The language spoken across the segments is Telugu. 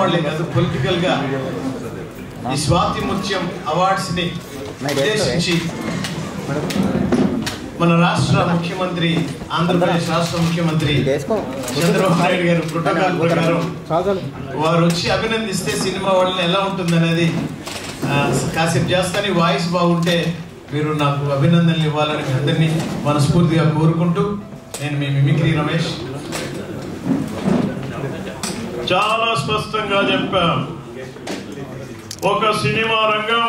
వాళ్ళే కాదు, పొలిటికల్ గా ఈ స్వాతి ముత్యం అవార్డ్స్ ని ఉద్దేశించి మన రాష్ట్ర ముఖ్యమంత్రి, ఆంధ్రప్రదేశ్ రాష్ట్ర ముఖ్యమంత్రి చంద్రబాబు నాయుడు గారు ప్రోటోకాల్ ప్రకారం వారు వచ్చి అభినందిస్తే సినిమా వాళ్ళని ఎలా ఉంటుంది అనేది కాసేపు చేస్తాను. వాయిస్ బాగుంటే మీరు నాకు అభినందనలు ఇవ్వాలని మీ అందరినీ మనస్ఫూర్తిగా కోరుకుంటూ నేను మీ మిమిక్రీ రమేష్. చాలా స్పష్టంగా చెప్పాం, ఒక సినిమా రంగం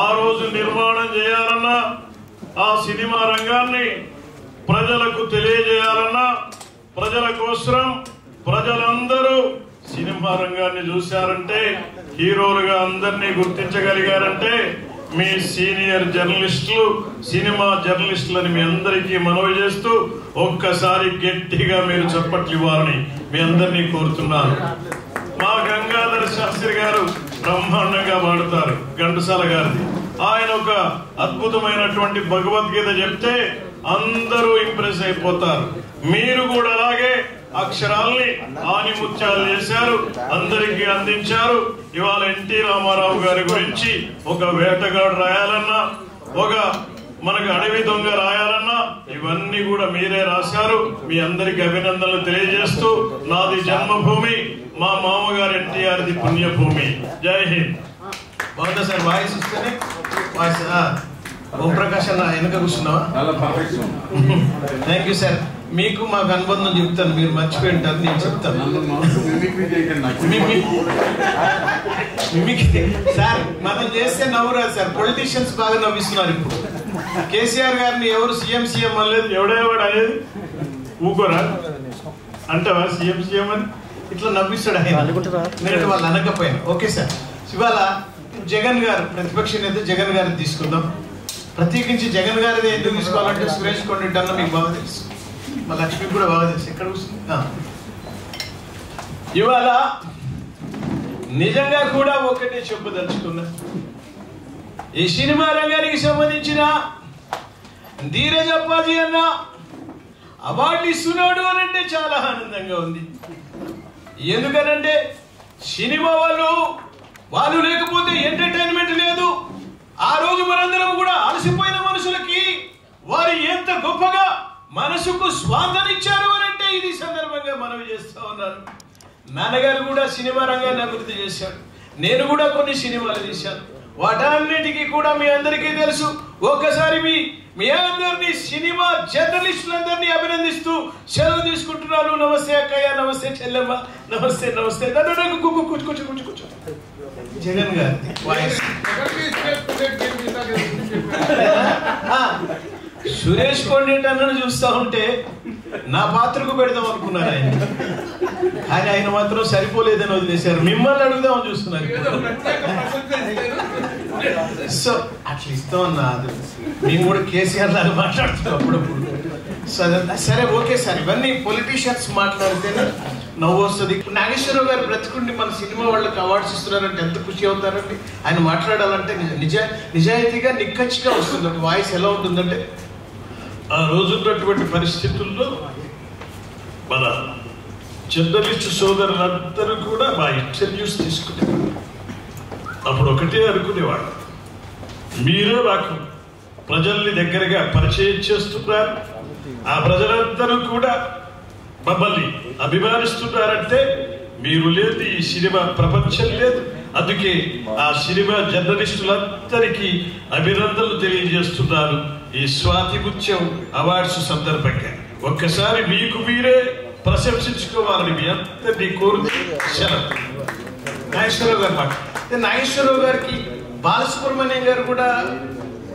ఆ రోజు నిర్మాణం చేయాలన్నా, ఆ సినిమా రంగాన్ని ప్రజలకు తెలియజేయాలన్నా, ప్రజల కోసం ప్రజలందరూ సినిమా రంగాన్ని చూశారంటే, హీరోలుగా అందరినీ గుర్తించగలిగారంటే మీ సీనియర్ జర్నలిస్టులు, సినిమా జర్నలిస్టులని మీ అందరికీ మనవి చేస్తూ ఒక్కసారి గట్టిగా మీరు చప్పట్లు ఇవ్వాలని మీ అందరినీ కోరుతున్నాను. మా గంగాధర శాస్త్రి గారు బ్రహ్మాండంగా పాడుతారు, ఘంటసాల గారిది. ఆయన ఒక అద్భుతమైనటువంటి భగవద్గీత చెప్తే అందరూ ఇంప్రెస్ అయిపోతారు. మీరు కూడా అలాగే అక్షరాల్ని ఆనిముత్యాలు చేశారు, అందరికీ అందించారు. ఇవాళ ఎన్టీ రామారావు గారి గురించి ఒక వేటగాడు రాయాలన్నా, ఒక మనకు అడవి దొంగ రాయాలన్నా ఇవన్నీ కూడా మీరే రాశారు. మీ అందరికి అభినందనలు తెలియజేస్తూ, నాది జన్మభూమి, మా మామగారు ఎన్టీఆర్ది పుణ్యభూమి. జై హింద్. బాగుందా సార్? వాయిస్ ఇస్తేనే వాయిస్. ఓంప్రకాష్ అన్న వెనక కూర్చున్నావా? Thank you sir. మీకు మాకు అనుబంధం చెప్తాను, మీరు మర్చిపోయి ఉంటారు, నేను చెప్తాను. సార్ మనం చేస్తే నవ్వురాదు సార్, పొలిటీషియన్స్ బాగా నవ్విస్తున్నారు. ఇప్పుడు కేసీఆర్ గారిని ఎవరు సీఎం అనలేదు, ఎవడేవాడు అనేది ఊకోరా అంటావా సీఎం అని ఇట్లా నవ్విస్తాడు ఆయన. నేను వాళ్ళు అనకపోయాను. Okay sir. ఇవాళ జగన్ గారు ప్రతిపక్ష నేత జగన్ గారిని తీసుకుందాం. ప్రత్యేకించి జగన్ గారిని ఎందుకు తీసుకోవాలంటే సురేష్ కొండన్న మీకు బాగా తెలుసు, మా లక్ష్మికి కూడా బాగా తెలుసు. ఎక్కడ కూర్చుంది? ఇవాళ నిజంగా కూడా ఒకటే చెప్పదలుచుకున్నా, ఈ సినిమా రంగానికి సంబంధించిన ధీరజ్ అప్పాజీ అన్న అవార్డు ఇస్తున్నాడు అని అంటే చాలా ఆనందంగా ఉంది. ఎందుకనంటే సినిమా వాళ్ళు లేకపోతే ఎంటర్టైన్మెంట్ లేదు. ఆ రోజు మనందరం కూడా అలసిపోయిన మనుషులకి వారు ఎంత గొప్పగా మనసుకు స్వాంతనిచ్చారు అని అంటే ఇది సందర్భంగా మనవి చేస్తా ఉన్నారు. నాన్నగారు కూడా సినిమా రంగాన్ని అభివృద్ధి చేశాడు, నేను కూడా కొన్ని సినిమాలు తీశాను. వాటన్నిటికీ కూడా మీ అందరికీ తెలుసు. ఒక్కసారి మీ అందరినీ సినిమా జర్నలిస్టులందరినీ అభినందిస్తూ సెలవు తీసుకుంటున్నాను. నమస్తే అక్కయ్య, నమస్తే చెల్లెమ్మ, నమస్తే నమస్తే. కూర్చో. జగన్ గారి వాయిస్. సురేష్ కొండేటన్నను చూస్తా ఉంటే నా పాత్రకు పెడదాం అనుకున్నారు ఆయన, కానీ ఆయన మాత్రం సరిపోలేదని వదిలేశారు. మిమ్మల్ని అడుగుదామని చూస్తున్నారు. సో అట్లా ఇస్తాం అన్న, మేము కూడా కేసీఆర్ లాగా మాట్లాడుతున్నాం అప్పుడప్పుడు. సో అదంతా సరే, ఓకే సార్. ఇవన్నీ పొలిటీషియన్స్ మాట్లాడితేనే నవ్వు వస్తుంది. నాగేశ్వరరావు గారు బ్రతుకుండి మన సినిమా వాళ్ళకి అవార్డ్స్ ఇస్తున్నారంటే ఎంత ఖుషి అవుతారండి. ఆయన మాట్లాడాలంటే నిజాయితీగా నిక్కచ్చిగా వస్తుంది. వాయిస్ ఎలా ఉంటుందంటే, ఆ రోజున్నటువంటి పరిస్థితుల్లో మన జర్నలిస్టు సోదరులందరూ కూడా మా ఇంటర్వ్యూస్ తీసుకునేవాడు. అప్పుడు ఒకటే అనుకునేవాడు, మీరే నాకు ప్రజల్ని దగ్గరగా పరిచయం చేస్తున్నారు, ఆ ప్రజలందరూ కూడా మమ్మల్ని అభిమానిస్తున్నారంటే మీరు లేదు, ఈ సినిమా ప్రపంచం లేదు. అందుకే ఆ సినిమా జర్నలిస్టులందరికీ అభినందనలు తెలియజేస్తున్నారు ఈ స్వాతి ముత్యం అవార్డ్స్ సందర్భంగా. ఒక్కసారి మీకు మీరే ప్రశంసించుకోవాలని మీ అందరినీ కోరుతూ సెలవు. నాగేశ్వరరావు గారు మాట. నాగేశ్వరరావు గారికి బాలసుబ్రహ్మణ్యం గారు కూడా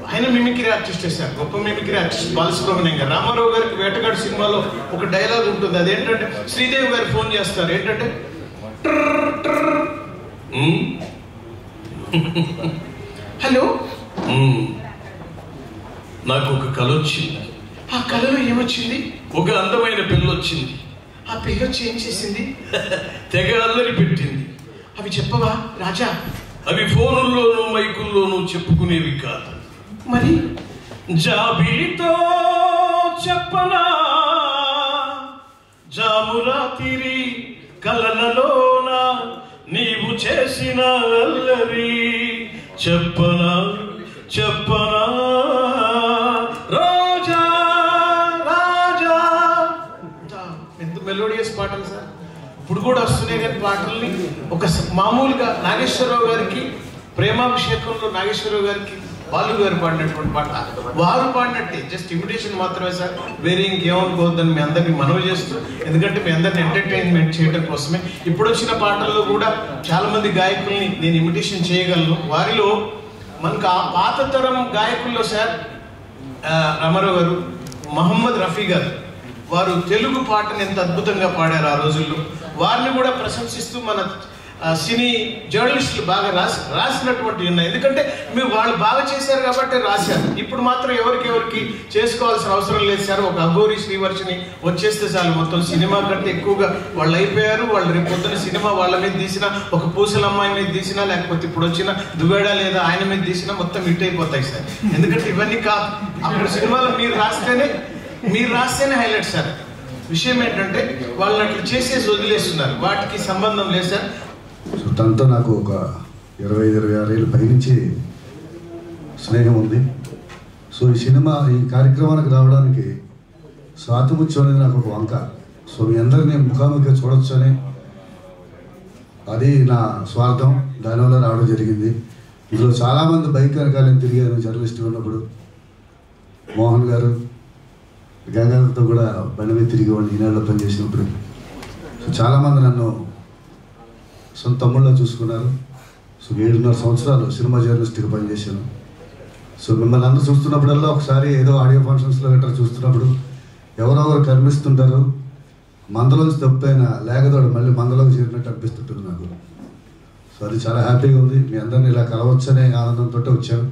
ఆయన మిమిక్రీ ఆర్టిస్ట్ సార్, గొప్ప మిమిక్రీ ఆర్టిస్ట్ బాలసుబ్రహ్మణ్యం గారు. రామారావు గారికి వేటగాడు సినిమాలో ఒక డైలాగ్ ఉంటుంది, అదేంటంటే శ్రీదేవి గారు ఫోన్ చేస్తారు, ఏంటంటే హలో, నాకు ఒక కళ వచ్చింది. ఆ కళలో ఏమొచ్చింది? ఒక అందమైన పిల్ల వచ్చింది. ఆ పిల్ల వచ్చి ఏం చేసింది? తెగ అల్లరి పెట్టింది. అవి చెప్పవా రాజా? అవి ఫోనుల్లోనూ మైకుల్లోనూ చెప్పుకునేవి కాదు. మరి జాబిలితో చెప్పనా, జామురాతిరి కలలలోన చేసిన అల్లరి చెప్పనా చెప్పనా రాజా రాజా. ఎంత మెలోడియస్ పాటలు సార్, ఇప్పుడు కూడా వస్తున్నాయి. కానీ పాటల్ని ఒక మామూలుగా నాగేశ్వరరావు గారికి ప్రేమాభిషేకంలో నాగేశ్వరరావు గారికి బాలు గారు పాడినటువంటి పాట వారు పాడినట్టే, జస్ట్ ఇమిటేషన్ మాత్రమే సార్, వేరే ఇంకేమనుకోవద్దని మీ అందరినీ మనవి చేస్తూ, ఎందుకంటే మీ అందరిని ఎంటర్టైన్మెంట్ చేయడం కోసమే. ఇప్పుడు వచ్చిన పాటల్లో కూడా చాలా మంది గాయకుల్ని నేను ఇమిటేషన్ చేయగలను. వారిలో మనకు ఆ పాత తరం గాయకుల్లో సార్ రామారావు గారు, మహమ్మద్ రఫీ గారు, వారు తెలుగు పాటను ఎంత అద్భుతంగా పాడారు ఆ రోజుల్లో. వారిని కూడా ప్రశంసిస్తూ మన సినీ జర్నలిస్టులు బాగా రాసినటువంటి ఉన్నాయి. ఎందుకంటే మీరు వాళ్ళు బాగా చేశారు కాబట్టి రాశారు. ఇప్పుడు మాత్రం ఎవరికి చేసుకోవాల్సిన అవసరం లేదు సార్. ఒక అఘోరి శ్రీవర్షిని వచ్చేస్తే చాలు, మొత్తం సినిమా కంటే ఎక్కువగా వాళ్ళు అయిపోయారు. వాళ్ళు రేపు పొద్దున సినిమా వాళ్ళ మీద తీసినా, ఒక పూసల అమ్మాయి మీద తీసినా, లేకపోతే ఇప్పుడు వచ్చిన దువేడా లేదా ఆయన మీద తీసినా మొత్తం హిట్ అయిపోతాయి సార్. ఎందుకంటే ఇవన్నీ కాదు, అప్పుడు సినిమాలో మీరు రాస్తేనే హైలైట్ సార్. విషయం ఏంటంటే వాళ్ళని అట్లా చేసేసి వదిలేస్తున్నారు, వాటికి సంబంధం లేదు సార్. సో తనతో నాకు ఒక 25-26 ఏళ్ళ పైనుంచి స్నేహం ఉంది. సో ఈ కార్యక్రమానికి రావడానికి స్వాతిముత్యం అనేది నాకు ఒక వంక. సో మీ అందరినీ ముఖాముఖిగా చూడొచ్చని, అది నా స్వార్థం, దానివల్ల రావడం జరిగింది. ఇందులో చాలామంది బైక్ వెనకాలని తిరిగారు జర్నలిస్ట్గా ఉన్నప్పుడు. మోహన్ గారు, గంగాధర్తో కూడా బండి మీద తిరిగేవాడిని ఈనాడులో పనిచేసినప్పుడు. సో చాలామంది నన్ను సొంత తమ్ముళ్ళ చూసుకున్నారు. సో 7.5 సంవత్సరాలు సినిమా జర్నలిస్ట్గా పనిచేశాను. సో మిమ్మల్ని అందరూ చూస్తున్నప్పుడల్లా ఒకసారి ఏదో ఆడియో ఫంక్షన్స్లో గట్రా చూస్తున్నప్పుడు ఎవరొకరు కనిపిస్తుంటారు. మందలోంచి తప్పైనా లేకదోడు మళ్ళీ మందలోకి చేరినట్టు అనిపిస్తుంటుంది నాకు. సో అది చాలా హ్యాపీగా ఉంది. మీ అందరినీ ఇలా కలవచ్చనే ఆనందంతో వచ్చాను.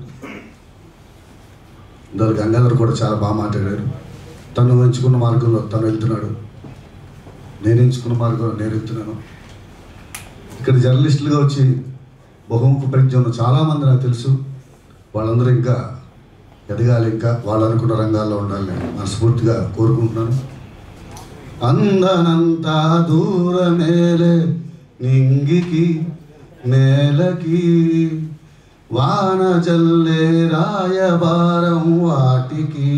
ఇందులో గంగాధర్ కూడా చాలా బాగా మాట్లాడారు. తను ఎంచుకున్న మార్గంలో తను వెళ్తున్నాడు, నేను ఎంచుకున్న మార్గంలో నేను వెళ్తున్నాను. ఇక్కడ జర్నలిస్టులుగా వచ్చి బహుముఖ పరిచయం చాలామంది నాకు తెలుసు. వాళ్ళందరూ ఇంకా ఎదగాలి, ఇంకా వాళ్ళు అనుకున్న రంగాల్లో ఉండాలని మనస్ఫూర్తిగా కోరుకుంటున్నాను. అందనంత దూరమేలే నింగికి నేలకి, వాన జల్లే రాయబారం వాటికి,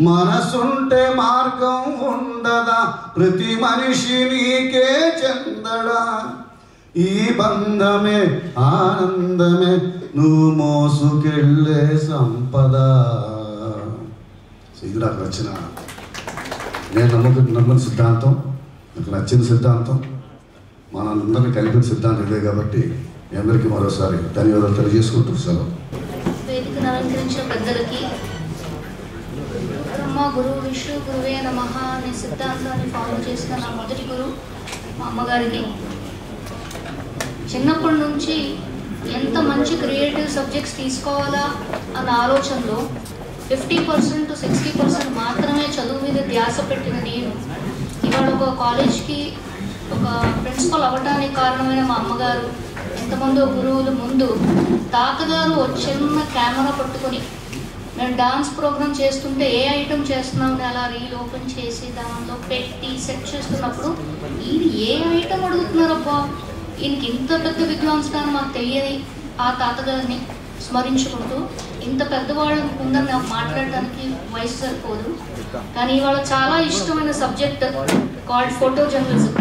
మనసుంటే మార్గం ఉండదా ప్రతి మనిషి నీకే చెందడా, ఈ బంధమే ఆనందమే నువ్వు మోసుకెళ్ళే సంపద. ఇది నాకు నచ్చిన, నేను నమ్మిన సిద్ధాంతం, నాకు నచ్చిన సిద్ధాంతం, మనందరినీ కలిపిన సిద్ధాంతం ఇదే. కాబట్టి మీ అందరికీ మరోసారి ధన్యవాదాలు తెలియజేసుకుంటూ సెలవు. వేదికను అలంకరించిన పెద్దలకి, బ్రహ్మ గురువు విష్ణు గురువే నమః అనే సిద్ధాంతాన్ని ఫాలో చేసిన నా మొదటి గురువు మా అమ్మగారికి. చిన్నప్పటి నుంచి ఎంత మంచి క్రియేటివ్ సబ్జెక్ట్స్ తీసుకోవాలా అన్న ఆలోచనలో 50% to 60% మాత్రమే చదువు మీద ధ్యాస పెట్టిన నేను ఇవాళ ఒక కాలేజ్కి ఒక ప్రిన్సిపల్ అవ్వడానికి కారణమైన మా అమ్మగారు, ఎంతమందో గురువులు ముందు తాతగారు ఒక చిన్న కెమెరా పట్టుకొని నేను డాన్స్ ప్రోగ్రామ్ చేస్తుంటే ఏ ఐటమ్ చేస్తున్నామని అలా రీల్ ఓపెన్ చేసి దానిలో పెట్టి సెట్ చేస్తున్నప్పుడు ఈయన ఏ ఐటమ్ అడుగుతున్నారబ్బా, ఈయనకి ఇంత పెద్ద విద్వాంసనాన్ని మాకు తెలియని ఆ తాతగారిని స్మరించుకుంటూ, ఇంత పెద్దవాళ్ళ ముందర నాకు మాట్లాడడానికి వయసు సరిపోదు, కానీ ఇవాళ చాలా ఇష్టమైన సబ్జెక్ట్ కాల్డ్ ఫోటో జర్నలిజం.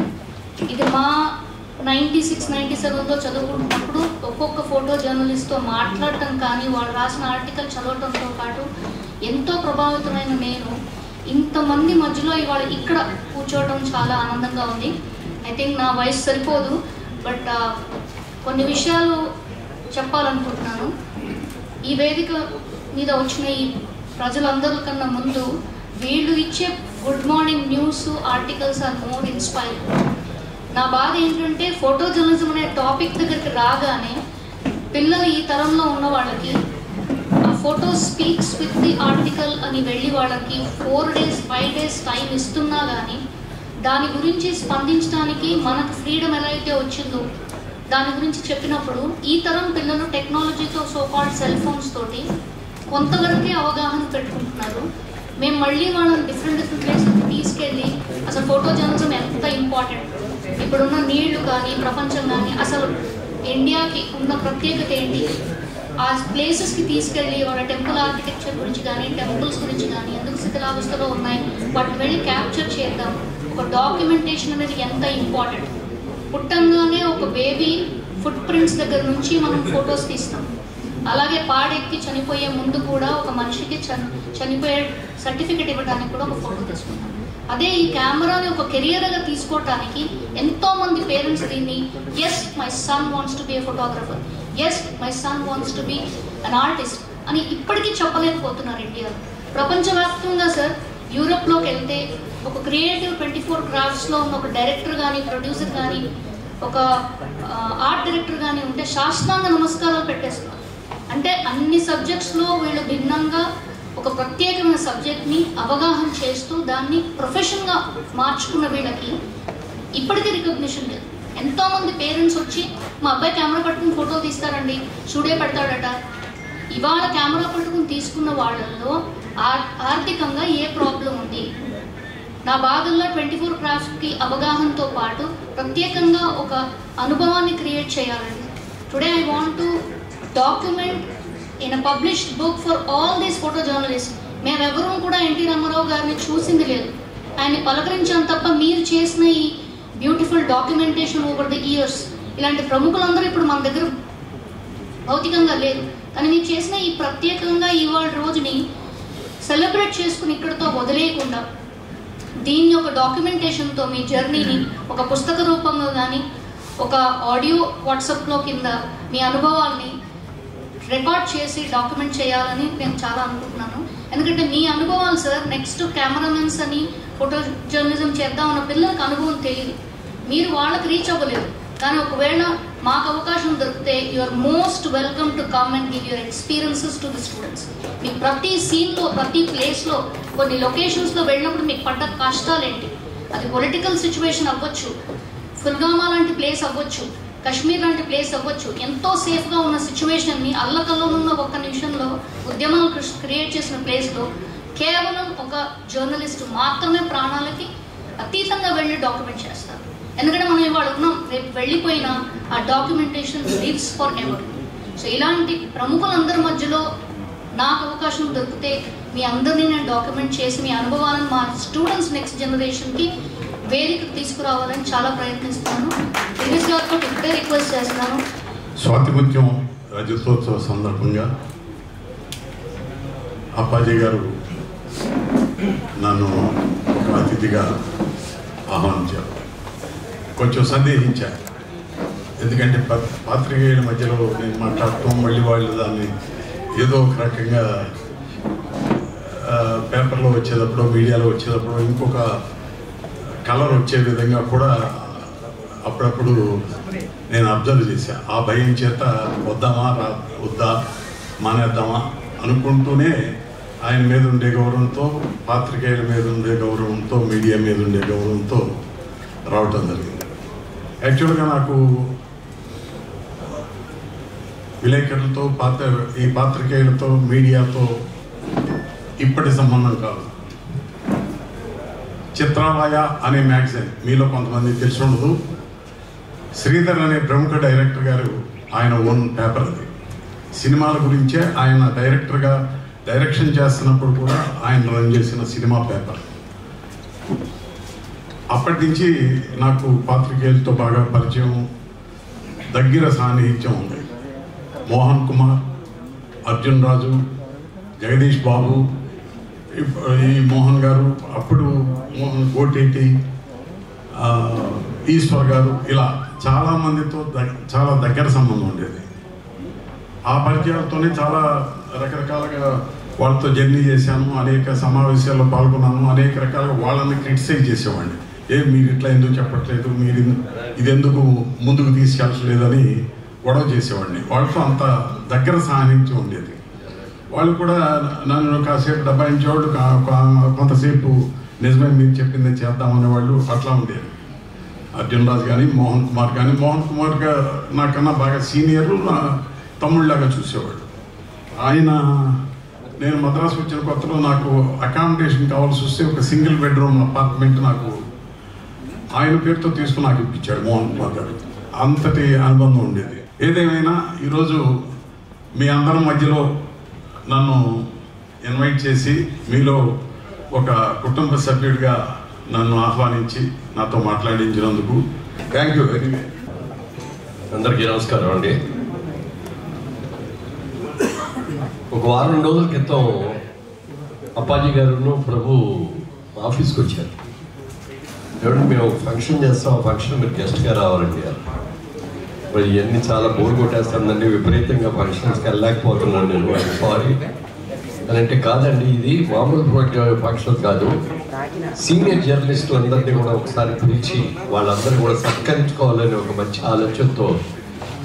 ఇది మా 96-97లో చదువుకుంటున్నప్పుడు ఒక్కొక్క ఫోటో జర్నలిస్ట్తో మాట్లాడటం కానీ వాళ్ళు రాసిన ఆర్టికల్ చదవటంతో పాటు ఎంతో ప్రభావితమైన నేను ఇంతమంది మధ్యలో ఇవాళ ఇక్కడ కూర్చోవడం చాలా ఆనందంగా ఉంది. ఐ థింక్ నా వయసు సరిపోదు, బట్ కొన్ని విషయాలు చెప్పాలనుకుంటున్నాను. ఈ వేదిక మీద వచ్చిన ఈ ప్రజలందరికన్నా ముందు వీళ్ళు ఇచ్చే good morning news articles are more inspire. నా బాధ ఏంటంటే ఫోటో జర్నలిజం అనే టాపిక్ దగ్గరికి రాగానే పిల్లలు ఈ తరంలో ఉన్న వాళ్ళకి ఆ photo speaks with the article అని వెళ్ళి వాళ్ళకి 4 days 5 days టైం ఇస్తున్నా కానీ దాని గురించి స్పందించడానికి మనకు ఫ్రీడమ్ ఎలా అయితే వచ్చిందో దాని గురించి చెప్పినప్పుడు ఈ తరం పిల్లలు టెక్నాలజీతో సోకాల్డ్ సెల్ ఫోన్స్ తోటి కొంతవరకే అవగాహన పెట్టుకుంటున్నారు. మేము మళ్ళీ వాళ్ళని డిఫరెంట్ ప్లేస్కి తీసుకెళ్ళి అసలు ఫోటో జర్నలిజం ఎంత ఇంపార్టెంట్, ఇప్పుడున్న నీళ్లు కానీ ప్రపంచం కానీ అసలు ఇండియాకి ఉన్న ప్రత్యేకత ఏంటి, ఆ ప్లేసెస్కి తీసుకెళ్ళి వాళ్ళ టెంపుల్ ఆర్కిటెక్చర్ గురించి కానీ టెంపుల్స్ గురించి కానీ ఎందుకు శిథిలావస్థలో ఉన్నాయి వాటిని వెళ్ళి క్యాప్చర్ చేద్దాం. ఒక డాక్యుమెంటేషన్ అనేది ఎంత ఇంపార్టెంట్. పుట్టంగానే ఒక బేబీ ఫుట్ ప్రింట్స్ దగ్గర నుంచి మనం ఫొటోస్ తీస్తాం. అలాగే పాడెక్కి చనిపోయే ముందు కూడా ఒక మనిషికి చనిపోయే సర్టిఫికెట్ ఇవ్వడానికి కూడా ఒక ఫోటో తీసుకుంటాం. అదే ఈ కెమెరాని ఒక కెరియర్గా తీసుకోవడానికి ఎంతో మంది పేరెంట్స్ దీన్ని yes my son wants to be a photographer, yes my son wants to be an artist అని ఇప్పటికీ చెప్పలేకపోతున్నారు ఇండియాలో. ప్రపంచవ్యాప్తంగా సార్ యూరోప్లోకి వెళ్తే ఒక క్రియేటివ్ 24 క్రాఫ్ట్స్లో ఉన్న ఒక డైరెక్టర్ కానీ ప్రొడ్యూసర్ కానీ ఒక ఆర్ట్ డైరెక్టర్ కానీ ఉంటే శాస్త్రాంగ నమస్కారాలు పెట్టేస్తున్నారు. అంటే అన్ని సబ్జెక్ట్స్లో వీళ్ళు భిన్నంగా ఒక ప్రత్యేకమైన సబ్జెక్ట్ని అవగాహన చేస్తూ దాన్ని ప్రొఫెషన్గా మార్చుకున్న వీళ్ళకి ఇప్పటికీ రికగ్నిషన్ లేదు. ఎంతోమంది పేరెంట్స్ వచ్చి మా అబ్బాయి కెమెరా పట్టుకుని ఫోటో తీస్తారండి, స్టూడియో పెడతాడట. ఇవాళ కెమెరా పట్టుకుని తీసుకున్న వాళ్ళల్లో ఆర్థికంగా ఏ ప్రాబ్లం ఉంది? నా బాధల్లో 24 క్రాఫ్ట్కి అవగాహనతో పాటు ప్రత్యేకంగా ఒక అనుభవాన్ని క్రియేట్ చేయాలండి. Today I want to document in a published book for all these photo journalist. మేమెవరూ కూడా ఎన్టీ రామారావు గారిని చూసింది లేదు, ఆయన్ని పలకరించాం తప్ప మీరు చేసిన ఈ beautiful documentation over the years ఇలాంటి ప్రముఖులందరూ ఇప్పుడు మన దగ్గర భౌతికంగా లేదు. కానీ మీరు చేసిన ఈ ప్రత్యేకంగా ఇవాళ రోజుని సెలబ్రేట్ చేసుకుని ఇక్కడితో వదిలేయకుండా దీన్ని ఒక డాక్యుమెంటేషన్తో మీ జర్నీని ఒక పుస్తక రూపంగా కానీ ఒక ఆడియో వాట్సాప్లో కింద మీ అనుభవాల్ని రికార్డ్ చేసి డాక్యుమెంట్ చేయాలని నేను చాలా అనుకుంటున్నాను. ఎందుకంటే మీ అనుభవాలు సార్ నెక్స్ట్ కెమెరామెన్స్ అని ఫోటో జర్నలిజం చేద్దామన్న పిల్లలకు అనుభవం తెలియదు, మీరు వాళ్ళకి రీచ్ అవ్వలేదు. కానీ ఒకవేళ మాకు అవకాశం దొరికితే you are most welcome to come and give your experiences to the students. మీకు ప్రతి సీన్లో ప్రతి ప్లేస్లో కొన్ని లొకేషన్స్లో వెళ్ళినప్పుడు మీకు పడ్డ కష్టాలేంటి, అది పొలిటికల్ సిచ్యువేషన్ అవ్వచ్చు, ఫుల్గామా లాంటి ప్లేస్ అవ్వచ్చు, కశ్మీర్ లాంటి ప్లేస్ అవ్వచ్చు, ఎంతో సేఫ్గా ఉన్న సిచ్యువేషన్ని అల్లకల్లోనున్న ఒక్క నిమిషంలో ఉద్యమాలు క్రియేట్ చేసిన ప్లేస్లో కేవలం ఒక జర్నలిస్ట్ మాత్రమే ప్రాణాలకి అతీతంగా వెళ్ళి డాక్యుమెంట్ చేస్తారు. ఎందుకంటే మనం ఇవాళ ఉన్నాం, రేపు వెళ్ళిపోయినా ఆ documentation lives for ever. So ఇలాంటి ప్రముఖులందరి మధ్యలో నాకు అవకాశం దొరికితే మీ అందరినీ నేను డాక్యుమెంట్ చేసి మీ అనుభవాలను మా స్టూడెంట్స్ నెక్స్ట్ జనరేషన్కి వేదికకు తీసుకురావాలని చాలా ప్రయత్నిస్తున్నాను. దినేష్ గారితో ఇప్పుడే రిక్వెస్ట్ చేస్తున్నాను. స్వాతిముత్యం రజతోత్సవ సందర్భంగా అప్పాజీ గారు నన్ను ఒక అతిథిగా ఆహ్వానించారు. కొంచెం సందేహించారు, ఎందుకంటే పాత్రికేయుల మధ్యలో నేను మాట్లాడటం మళ్ళీ వాళ్ళు దాన్ని ఏదో ఒక రకంగా పేపర్లో వచ్చేటప్పుడు మీడియాలో వచ్చేటప్పుడు ఇంకొక కలర్ వచ్చే విధంగా కూడా అప్పుడప్పుడు నేను అబ్జర్వ్ చేశాను. ఆ భయం చేత వద్దా మానేద్దామా అనుకుంటూనే ఆయన మీద ఉండే గౌరవంతో, పాత్రికేయుల మీద ఉండే గౌరవంతో, మీడియా మీద ఉండే గౌరవంతో రావటం జరిగింది. యాక్చువల్గా నాకు విలేకరులతో ఈ పాత్రికేయులతో మీడియాతో ఇప్పటి సంబంధం కాదు. చిత్రాలయ అనే మ్యాగజైన్ మీలో కొంతమంది తెలిసి ఉండదు. శ్రీధర్ అనే ప్రముఖ డైరెక్టర్ గారు ఆయన ఓన్ పేపర్ అది. సినిమాల గురించే ఆయన డైరెక్టర్గా డైరెక్షన్ చేస్తున్నప్పుడు కూడా ఆయన రన్ చేసిన సినిమా పేపర్. అప్పటి నుంచి నాకు పాత్రికేయులతో బాగా పరిచయం, దగ్గర సాన్నిహిత్యం ఉంది. మోహన్ కుమార్, అర్జున్ రాజు, జగదీష్ బాబు, ఈ మోహన్ గారు, అప్పుడు మోహన్ కోటేటి, ఈశ్వర్ గారు, ఇలా చాలామందితో చాలా దగ్గర సంబంధం ఉండేది. ఆ పరిచయాలతోనే చాలా రకరకాలుగా వాళ్ళతో జర్నీ చేశాను, అనేక సమావేశాల్లో పాల్గొన్నాను, అనేక రకాలుగా వాళ్ళని క్రిటిసైజ్ చేసేవాడిని. మీరు ఇట్లా ఎందుకు చెప్పట్లేదు, మీరు ఇదెందుకు ముందుకు తీసుకెళ్ళలేదని గొడవ చేసేవాడిని. వాళ్ళతో అంత దగ్గర సాన్నిహిత్యం ఉండేది. వాళ్ళు కూడా నన్ను కాసేపు డబ్బాయించేవాళ్ళు, కొంతసేపు నిజమే మీరు చెప్పింది చేద్దామనేవాళ్ళు, అట్లా ఉండేది. అర్జున్ రాజు కానీ మోహన్ కుమార్ కానీ, మోహన్ కుమార్ గారు నాకన్నా బాగా సీనియర్, నా తమ్ముళ్ళలాగా చూసేవాడు. ఆయన నేను మద్రాసు వచ్చిన కొత్తలో నాకు అకామిడేషన్ కావాల్సి వస్తే ఒక సింగిల్ బెడ్రూమ్ అపార్ట్మెంట్ నాకు ఆయన పేరుతో తీసుకుని నాకు ఇప్పించాడు మోహన్ కుమార్ గారు. అంతటి అనుబంధం ఉండేది. ఏదేమైనా ఈరోజు మీ అందరి మధ్యలో నన్ను ఇన్వైట్ చేసి మీలో ఒక కుటుంబ సభ్యుడిగా నన్ను ఆహ్వానించి నాతో మాట్లాడించినందుకు థ్యాంక్ యూ వెరీ మచ్. అందరికీ నమస్కారం అండి. ఒక వారం రోజుల క్రితం అప్పాజీ గారు ప్రభు ఆఫీస్కి వచ్చారు. ఎవరు మేము ఫంక్షన్ చేస్తాం, ఆ ఫంక్షన్ మీరు గెస్ట్గా రావాలండి. మరి ఇవన్నీ చాలా బోర్ కొట్టేస్తుందండి, విపరీతంగా ఫంక్షన్స్కి వెళ్ళలేకపోతున్నాను నేను, సారీ అని అంటే, కాదండి ఇది మామూలు ఫంక్షన్ కాదు, సీనియర్ జర్నలిస్టులు అందరినీ కూడా ఒకసారి పిలిచి వాళ్ళందరినీ కూడా సత్కరించుకోవాలని ఒక మంచి ఆలోచనతో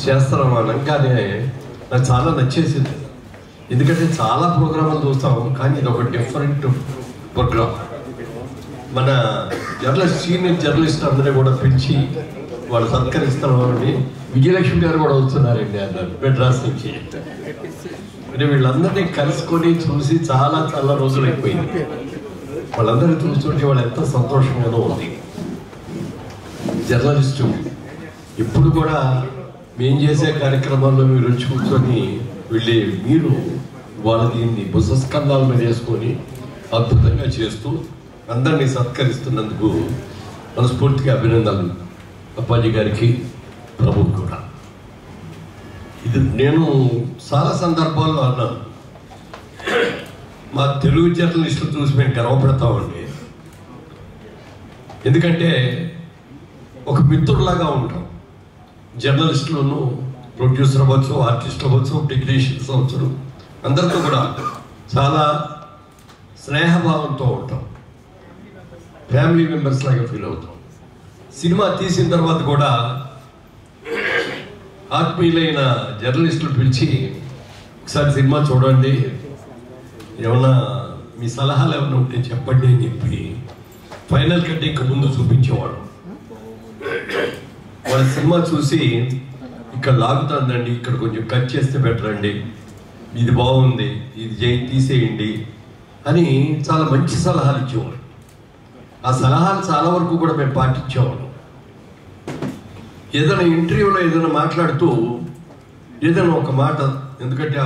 చేస్తున్నాం అనగానే నాకు చాలా నచ్చేసింది. ఎందుకంటే చాలా ప్రోగ్రాములు చూస్తాం, కానీ ఇది ఒక డిఫరెంట్ ప్రోగ్రామ్. మన సీనియర్ జర్నలిస్ట్ అందరినీ కూడా పిలిచి వాళ్ళు సత్కరిస్తున్నామని విజయలక్ష్మి గారు కూడా వస్తున్నారండి అన్నారు మెడ్రాస్ నుంచి. అంటే వీళ్ళందరినీ కలుసుకొని చూసి చాలా చాలా రోజులు అయిపోయింది. వాళ్ళందరినీ చూస్తుంటే వాళ్ళు ఎంత సంతోషంగానూ ఉంది. జర్నలిస్టు ఇప్పుడు కూడా మేము చేసే కార్యక్రమాల్లో మీరు వచ్చి కూర్చొని వెళ్ళి మీరు వాళ్ళ దీన్ని భుజస్కంధాల మీద వేసుకొని అద్భుతంగా చేస్తూ అందరినీ సత్కరిస్తున్నందుకు మనస్ఫూర్తిగా అభినందనలు అప్పాజీ గారికి, ప్రభుకి కూడా. ఇది నేను చాలా సందర్భాల్లో అన్నాను, మా తెలుగు జర్నలిస్టులు చూసి మేము గర్వపడతామండి. ఎందుకంటే ఒక మిత్రులాగా ఉంటాం. జర్నలిస్టులను ప్రొడ్యూసర్ అవ్వచ్చు, ఆర్టిస్ట్ అవ్వచ్చు, టెక్నీషియన్స్ అవ్వచ్చు, అందరితో కూడా చాలా స్నేహభావంతో ఉంటాం, ఫ్యామిలీ మెంబర్స్ లాగా ఫీల్ అవుతాం. సినిమా తీసిన తర్వాత కూడా ఆత్మీయులైన జర్నలిస్టులు పిలిచి ఒకసారి సినిమా చూడండి, ఏమన్నా మీ సలహాలు ఏమైనా ఉంటే చెప్పండి అని చెప్పి ఫైనల్ కంటే ఇంకా ముందు చూపించేవాడు. వాళ్ళ సినిమా చూసి ఇక్కడ లాగుతుందండి, ఇక్కడ కొంచెం కట్ చేస్తే బెటర్ అండి, ఇది బాగుంది, ఇది తీసేయండి అని చాలా మంచి సలహాలు ఇచ్చేవాడు. ఆ సలహాలు చాలా వరకు కూడా మేము పాటించేవాళ్ళం. ఏదైనా ఇంటర్వ్యూలో ఏదైనా మాట్లాడుతూ ఏదైనా ఒక మాట, ఎందుకంటే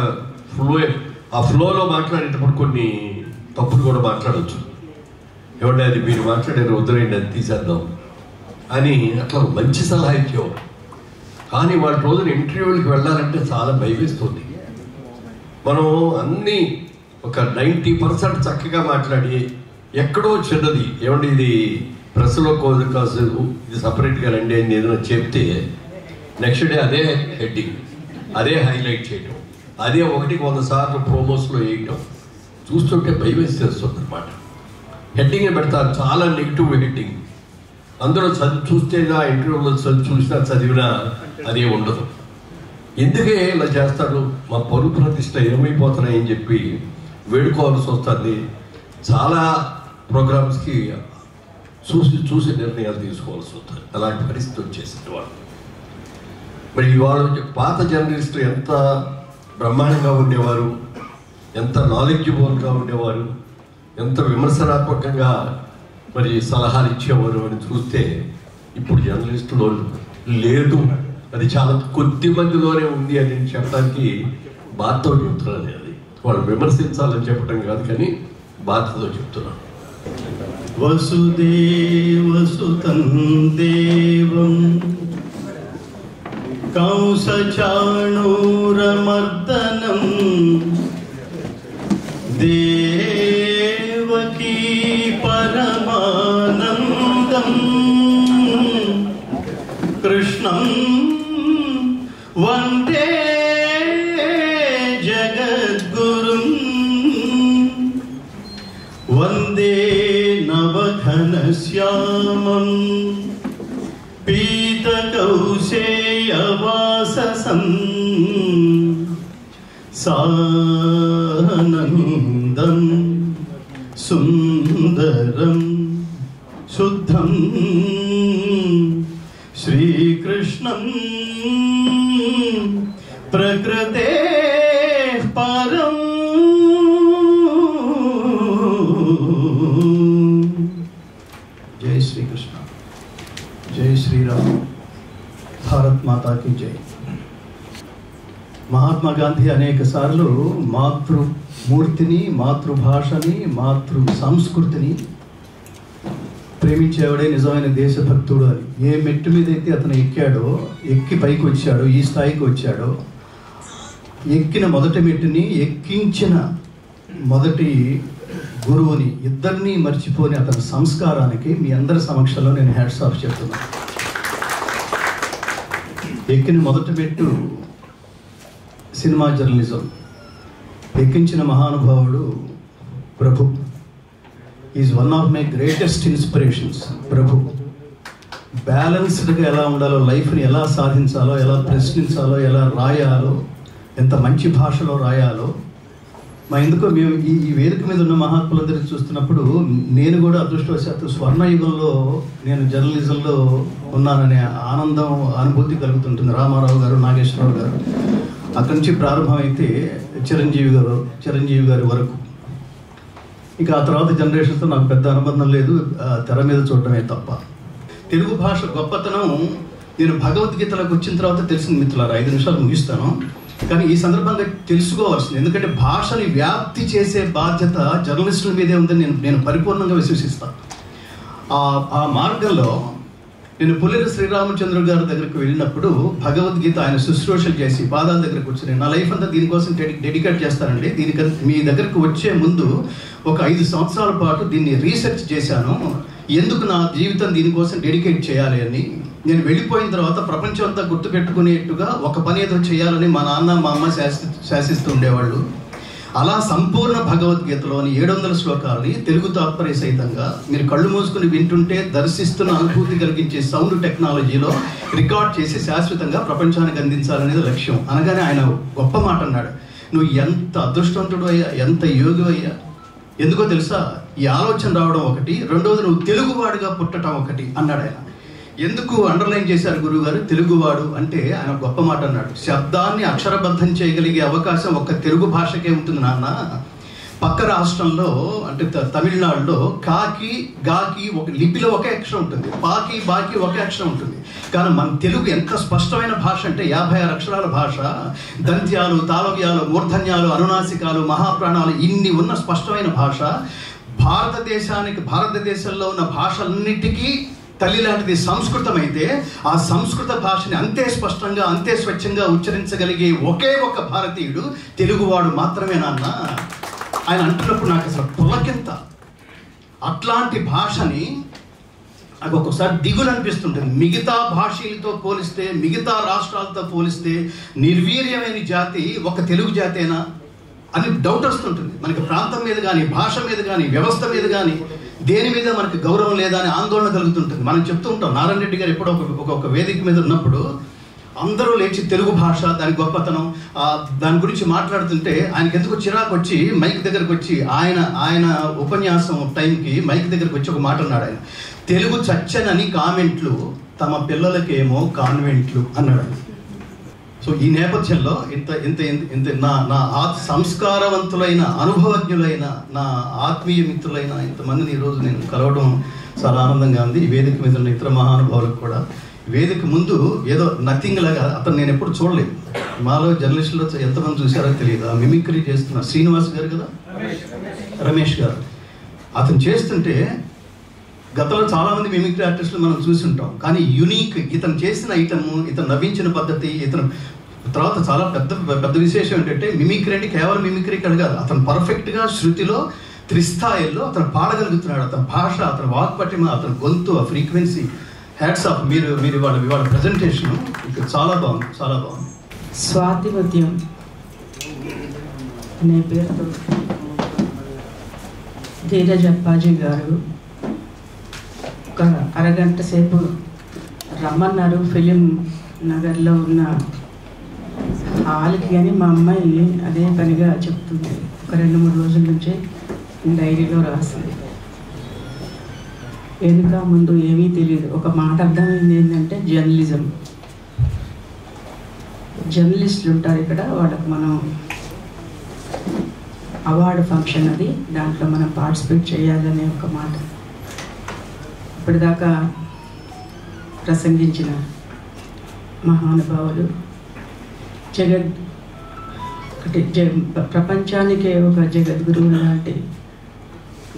ఆ ఫ్లోలో మాట్లాడేటప్పుడు కొన్ని తప్పులు కూడా మాట్లాడవచ్చు, ఏమంటే అది మీరు మాట్లాడారు వదిలేండి అది తీసేద్దాం అని అట్లా మంచి సలహా ఇచ్చేవారు. కానీ వాళ్ళ రోజున ఇంటర్వ్యూలకు వెళ్ళాలంటే చాలా భయవేస్తుంది. మనం అన్నీ ఒక 90% చక్కగా మాట్లాడి ఎక్కడో చిన్నది, ఏమంటే ఇది ప్రెస్లో కాదు ఇది సపరేట్గా రండి అని ఏదైనా చెప్తే నెక్స్ట్ డే అదే హెడ్డింగ్, అదే హైలైట్ చేయడం, అదే 100 సార్లు ప్రోమోస్లో వేయటం చూస్తుంటే భయం వేసేస్తుంది అనమాట. హెడ్డింగ్ పెడతారు, చాలా నెగిటివ్ హెడ్డింగ్. అందరూ చూస్తే ఆ ఇంటర్వ్యూలో చూసినా చదివినా అదే ఉండదు. ఎందుకే ఇలా చేస్తాడు, మా పరువు ప్రతిష్ట ఏమైపోతున్నాయని చెప్పి వేడుకోవాల్సి వస్తుంది. చాలా ప్రోగ్రామ్స్కి చూసి నిర్ణయాలు తీసుకోవాల్సి వస్తుంది. అలాంటి పరిస్థితి వచ్చేసింది వాళ్ళు. మరి వాళ్ళు పాత జర్నలిస్టులు ఎంత బ్రహ్మాండంగా ఉండేవారు, ఎంత నాలెడ్జబుల్గా ఉండేవారు, ఎంత విమర్శనాత్మకంగా మరి సలహాలు ఇచ్చేవారు అని చూస్తే ఇప్పుడు జర్నలిస్టులో లేదు. అది చాలా కొద్ది మందిలోనే ఉంది అని చెప్పడానికి బాధతో చెప్తున్నాను. అది వాళ్ళు విమర్శించాలని చెప్పడం కాదు, కానీ బాధతో చెప్తున్నాను. వసుదేవసుతం దేవం కంసచాణూరమర్దనం దేవకీ పరమానందం కృష్ణం వందే జగద్గురుం వందే నవఘనశ్యామం పీతకౌశేయవాససం సానందం సుందరం శుద్ధం శ్రీకృష్ణం ప్రకృతే పరం మాతాకి జై. మహాత్మా గాంధీ అనేక సార్లు మాతృమూర్తిని, మాతృభాషని, మాతృ సంస్కృతిని ప్రేమించేవాడే నిజమైన దేశభక్తుడు అని. ఏ మెట్టు మీద అయితే అతను ఎక్కాడో, ఎక్కి పైకి వచ్చాడో, ఈ స్థాయికి వచ్చాడో, ఎక్కిన మొదటి మెట్టుని ఎక్కించిన మొదటి గురువుని ఇద్దరినీ మర్చిపోని అతని సంస్కారానికి మీ అందరి సమక్షంలో నేను హ్యాట్స్ ఆఫ్ చెప్తున్నాను. ఎక్కిన మొదటి మెట్టు సినిమా జర్నలిజం. ఎక్కించిన మహానుభావుడు Prabhu. Is one of my greatest inspirations. Prabhu బ్యాలెన్స్డ్గా ఎలా ఉండాలో, లైఫ్ని ఎలా సాధించాలో, ఎలా ప్రశ్నించాలో, ఎలా రాయాలో, ఎంత మంచి భాషలో రాయాలో. ఎందుకో మేము ఈ వేదిక మీద ఉన్న మహాత్ములందరినీ చూస్తున్నప్పుడు నేను కూడా అదృష్టవశాత్తు స్వర్ణయుగంలో నేను జర్నలిజంలో ఉన్నాననే ఆనందం, అనుభూతి కలుగుతుంటుంది. రామారావు గారు, నాగేశ్వరరావు గారు, అక్కడి నుంచి ప్రారంభమైతే చిరంజీవి గారి వరకు. ఇక ఆ తర్వాత జనరేషన్తో నాకు పెద్ద అనుబంధం లేదు, తెర మీద చూడటమే తప్ప. తెలుగు భాష గొప్పతనం నేను భగవద్గీతలోకి వచ్చిన తర్వాత తెలిసింది మిత్రులారా. 5 నిమిషాలు ముగిస్తాను. కానీ ఈ సందర్భంగా తెలుసుకోవాల్సింది, ఎందుకంటే భాషని వ్యాప్తి చేసే బాధ్యత జర్నలిస్టుల మీదే ఉందని నేను పరిపూర్ణంగా విశ్వసిస్తాను. ఆ మార్గంలో నేను పుల్లెల శ్రీరామచంద్ర గారి దగ్గరికి వెళ్ళినప్పుడు భగవద్గీత ఆయన శుశ్రూషలు చేసి పాదాల దగ్గరకు వచ్చి, నా లైఫ్ అంతా దీనికోసం డెడికేట్ చేస్తానండి, మీ దగ్గరకు వచ్చే ముందు ఒక 5 సంవత్సరాల పాటు దీన్ని రీసెర్చ్ చేశాను, ఎందుకు నా జీవితం దీనికోసం డెడికేట్ చేయాలి అని. నేను వెళ్ళిపోయిన తర్వాత ప్రపంచం అంతా గుర్తుపెట్టుకునేట్టుగా ఒక పని ఏదో చేయాలని మా నాన్న మా అమ్మ శాసిస్తూ ఉండేవాళ్ళు. అలా సంపూర్ణ భగవద్గీతలోని 700 శ్లోకాలని తెలుగు తాత్పర్య సహితంగా మీరు కళ్ళు మూసుకుని వింటుంటే దర్శిస్తున్న అనుభూతి కలిగించే సౌండ్ టెక్నాలజీలో రికార్డ్ చేసి శాశ్వతంగా ప్రపంచానికి అందించాలనేది లక్ష్యం. అనగానే ఆయన గొప్ప మాట అన్నాడు, నువ్వు ఎంత అదృష్టవంతుడు అయ్యా, ఎంత యోగి అయ్యా. ఎందుకో తెలుసా, ఈ ఆలోచన రావడం ఒకటి, రెండవది నువ్వు తెలుగువాడిగా పుట్టడం ఒకటి అన్నాడు ఆయన. ఎందుకు అండర్లైన్ చేశారు గురువు గారు? తెలుగువాడు అంటే ఆయన గొప్ప మాట అన్నాడు, శబ్దాన్ని అక్షరబద్ధం చేయగలిగే అవకాశం ఒక్క తెలుగు భాషకే ఉంటుంది నాన్న. పక్క రాష్ట్రంలో అంటే తమిళనాడులో కాకి గాకి ఒక లిపిలో ఒకే అక్షరం ఉంటుంది, పాకి బాకి ఒకే అక్షరం ఉంటుంది. కానీ మన తెలుగు ఎంత స్పష్టమైన భాష అంటే 56 అక్షరాల భాష. దంత్యాలు, తాళవ్యాలు, మూర్ధన్యాలు, అనునాసికాలు, మహాప్రాణాలు ఇన్ని ఉన్న స్పష్టమైన భాష. భారతదేశంలో ఉన్న భాషలన్నిటికీ తల్లి లాంటిది సంస్కృతం అయితే, ఆ సంస్కృత భాషని అంతే స్పష్టంగా, అంతే స్వచ్ఛంగా ఉచ్చరించగలిగే ఒకే ఒక భారతీయుడు తెలుగువాడు మాత్రమే నాన్న. ఆయన అంటున్నప్పుడు నాకు అసలు పులకింత. అట్లాంటి భాషని నాకు ఒక్కొక్కసారి దిగులు అనిపిస్తుంటుంది. మిగతా భాషలతో పోలిస్తే, మిగతా రాష్ట్రాలతో పోలిస్తే నిర్వీర్యమైన జాతి ఒక తెలుగు జాతేనా అని డౌట్ వస్తుంటుంది. మనకి ప్రాంతం మీద కానీ, భాష మీద కానీ, వ్యవస్థ మీద కానీ దేని మీద మనకి గౌరవం లేదా అని ఆందోళన కలుగుతుంటుంది. మనం చెప్తూ ఉంటాం, నారాయణ రెడ్డి గారు ఎప్పుడో ఒక వేదిక మీద ఉన్నప్పుడు అందరూ లేచి తెలుగు భాష, దాని గొప్పతనం, దాని గురించి మాట్లాడుతుంటే ఆయనకి ఎందుకు చిరాకు వచ్చి మైక్ దగ్గరకు వచ్చి ఆయన ఉపన్యాసం టైంకి మైక్ దగ్గరకు వచ్చి ఒక మాట అన్నాడు ఆయన, తెలుగు చచ్చనని కామెంట్లు, తమ పిల్లలకేమో కాన్వెంట్లు అన్నాడు. సో ఈ నేపథ్యంలో ఇంత నా సంస్కారవంతులైన, అనుభవజ్ఞులైన, నా ఆత్మీయ మిత్రులైన ఇంతమందిని ఈరోజు నేను కలవడం చాలా ఆనందంగా ఉంది. ఈ వేదిక మీద ఉన్న ఇతర మహానుభావులకు కూడా. వేదిక ముందు ఏదో నథింగ్ లాగా అతను నేను ఎప్పుడు చూడలేదు. మాలో జర్నలిస్టులో ఎంతమంది చూసారో తెలియదు. ఆ మిమిక్రీ చేస్తున్న శ్రీనివాస్ గారు కదా, రమేష్ గారు, అతను చేస్తుంటే గతంలో చాలామంది మిమిక్రీ ఆర్టిస్టులు మనం చూసి ఉంటాం, కానీ యునీక్ ఇతను చేసిన ఐటమ్, ఇతను నవ్వించిన పద్ధతి, ఇతను తర్వాత చాలా పెద్ద విశేషం ఏంటంటే మిమిక్రీ అంటే కేవలం మిమిక్రీ కాదు, అతను పర్ఫెక్ట్గా శృతిలో, త్రిస్థాయిల్లో అతను పాడగలుగుతున్నాడు. అతని భాష, అతని వాక్పటిమ, అతని గొంతు, ఆ ఫ్రీక్వెన్సీ. Hats off. మీరు వాళ్ళ ప్రజెంటేషన్ చాలా బాగుంది, చాలా బాగుంది. స్వాతి ఉద్యమం అనే పేరుతో ధీరజ్ అప్పాజీ గారు ఒక అరగంట సేపు రమ్మన్నారు ఫిలిం నగర్లో ఉన్న హాల్కి. కానీ మా అమ్మాయి అదే పనిగా చెప్తుంది, ఒక 2-3 రోజుల నుంచి డైరీలో రాసింది. వెనుక ముందు ఏమీ తెలియదు. ఒక మాట అర్థమైంది ఏంటంటే జర్నలిస్టులు ఉంటారు ఇక్కడ, వాళ్ళకి మనం అవార్డు ఫంక్షన్ అది, దాంట్లో మనం పార్టిసిపేట్ చేయాలనే ఒక మాట. ఇప్పటిదాకా ప్రసంగించిన మహానుభావులు, ప్రపంచానికే ఒక జగద్గురువు లాంటి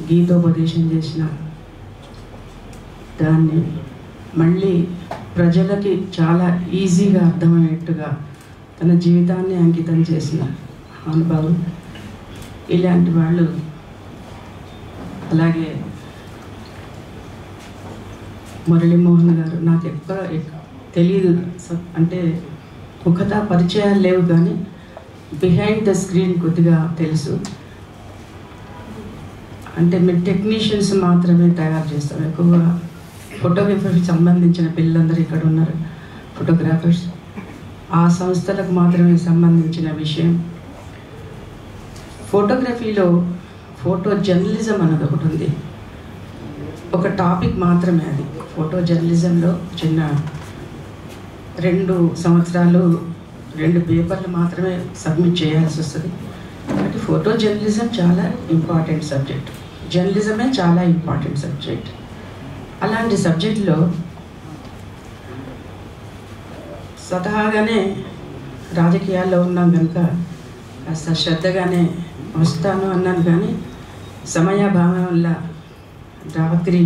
గీతోపదేశం చేసిన దాన్ని మళ్ళీ ప్రజలకి చాలా ఈజీగా అర్థమయ్యేట్టుగా తన జీవితాన్ని అంకితం చేసిన అనుభవం. ఇలాంటి వాళ్ళు, అలాగే మురళీమోహన్ గారు నాకు ఎక్కడ తెలియదు, అంటే ముఖతా పరిచయాలు లేవు కానీ బిహైండ్ ద స్క్రీన్ కొద్దిగా తెలుసు. అంటే మేము టెక్నీషియన్స్ మాత్రమే తయారు చేస్తాం, ఎక్కువగా ఫోటోగ్రఫీకి సంబంధించిన పిల్లలందరూ ఇక్కడ ఉన్నారు, ఫోటోగ్రాఫర్స్. ఆ సంస్థలకు మాత్రమే సంబంధించిన విషయం. ఫోటోగ్రఫీలో ఫోటో జర్నలిజం అన్నది ఒకటి ఉంది, ఒక టాపిక్ మాత్రమే అది. ఫోటో జర్నలిజంలో చిన్న 2 సంవత్సరాలు 2 పేపర్లు మాత్రమే సబ్మిట్ చేయాల్సి వస్తుంది. కాబట్టి ఫోటో జర్నలిజం చాలా ఇంపార్టెంట్ సబ్జెక్ట్, జర్నలిజమే చాలా ఇంపార్టెంట్ సబ్జెక్ట్. అలాంటి సబ్జెక్టులో స్వతహాగానే రాజకీయాల్లో ఉన్నాం కనుక కాస్త శ్రద్ధగానే వస్తాను అన్నాను, కానీ సమయాభావం వల్ల రాత్రి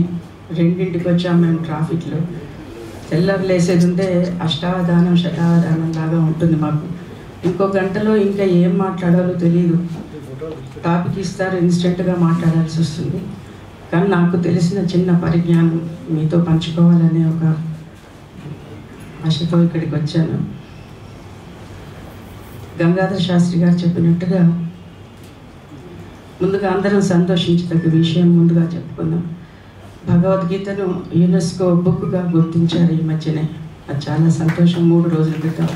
2ంటికి వచ్చాం మేము ట్రాఫిక్లో. తెల్లరు లేసేది ఉంటే అష్టావధానం శతావధానం లాగా ఉంటుంది మాకు. ఇంకో గంటలో ఇంకా ఏం మాట్లాడాలో తెలియదు, టాపిక్ ఇస్తారు, ఇన్స్టెంట్గా మాట్లాడాల్సి వస్తుంది. కానీ నాకు తెలిసిన చిన్న పరిజ్ఞానం మీతో పంచుకోవాలనే ఒక ఆశతో ఇక్కడికి వచ్చాను. గంగాధర శాస్త్రి గారు చెప్పినట్టుగా ముందుగా అందరం సంతోషించదగ్గ విషయం ముందుగా చెప్పుకుందాం. భగవద్గీతను యునెస్కో బుక్గా గుర్తించారు ఈ మధ్యనే, అది చాలా సంతోషం. 3 రోజుల క్రితం,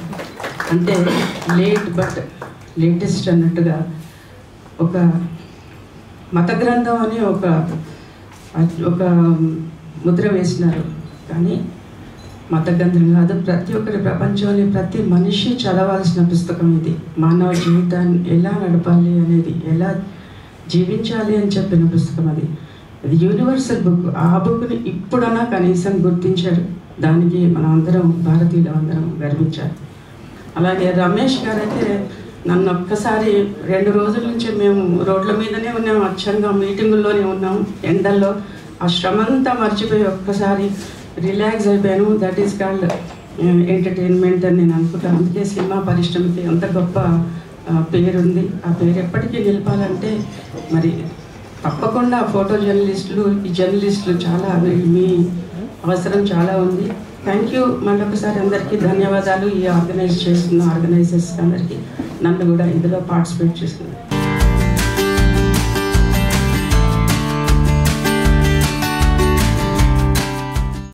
అంటే లేట్ బట్ లేటెస్ట్ అన్నట్టుగా ఒక మత గ్రంథం అని ఒక ముద్ర వేసినారు. కానీ మత గ్రంథం కాదు, ప్రతి ఒక్కరి ప్రపంచంలోని ప్రతి మనిషి చదవాల్సిన పుస్తకం ఇది. మానవ జీవితాన్ని ఎలా నడపాలి అనేది, ఎలా జీవించాలి అని చెప్పిన పుస్తకం అది. అది యూనివర్సల్ బుక్. ఆ బుక్ని ఇప్పుడన్నా కనీసం గుర్తించారు, దానికి మనం అందరం భారతీయులు అందరం గర్వించాలి. అలాగే రమేష్ గారు అయితే నన్ను ఒక్కసారి 2 రోజుల నుంచి మేము రోడ్ల మీదనే ఉన్నాం, అచ్చంగా మీటింగుల్లోనే ఉన్నాం, ఎండల్లో ఆ శ్రమంతా మర్చిపోయి ఒక్కసారి రిలాక్స్ అయిపోయాను. దట్ ఈస్ కాల్డ్ ఎంటర్టైన్మెంట్ అని నేను అనుకుంటాను. అందుకే సినిమా పరిశ్రమకి అంత గొప్ప పేరుంది. ఆ పేరు ఎప్పటికీ నిలపాలంటే మరి తప్పకుండా ఫోటో జర్నలిస్టులు, ఈ జర్నలిస్టులు చాలా మీ అవసరం చాలా ఉంది. Thank you. మళ్ళొకసారి అందరికీ ధన్యవాదాలు. ఈ ఆర్గనైజ్ చేస్తున్న ఆర్గనైజర్స్ అందరికీ, నన్ను కూడా ఇందులో పార్టిసిపేట్ చేస్తున్నారు.